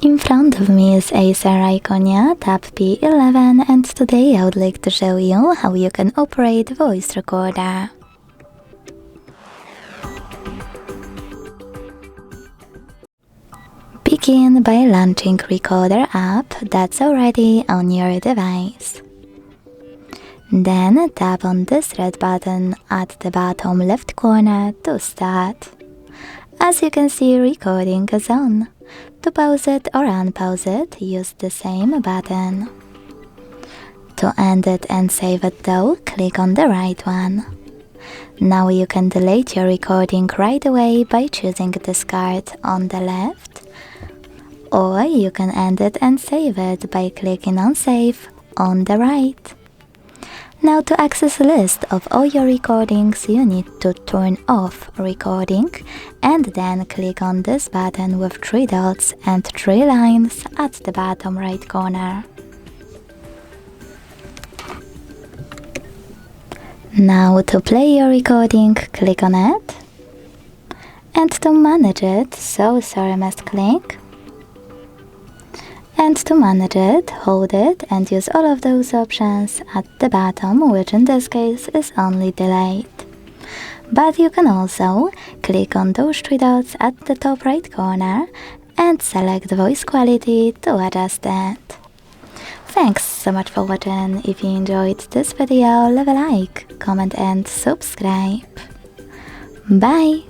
In front of me is ACER Iconia Tab P11, and today I would like to show you how you can operate voice recorder. Begin by launching Recorder app that's already on your device. Then tap on this red button at the bottom left corner to start. As you can see, recording is on. To pause it or unpause it, use the same button. To end it and save it though, click on the right one. Now you can delete your recording right away by choosing discard on the left, or you can end it and save it by clicking on save on the right. Now to access a list of all your recordings, you need to turn off recording and then click on this button with 3 dots and 3 lines at the bottom right corner. Now to play your recording, click on it. And to manage it, sorry must click. And to manage it, hold it and use all of those options at the bottom, which in this case is only delete. But you can also click on those 3 dots at the top right corner and select voice quality to adjust it. Thanks so much for watching. If you enjoyed this video, leave a like, comment and subscribe. Bye!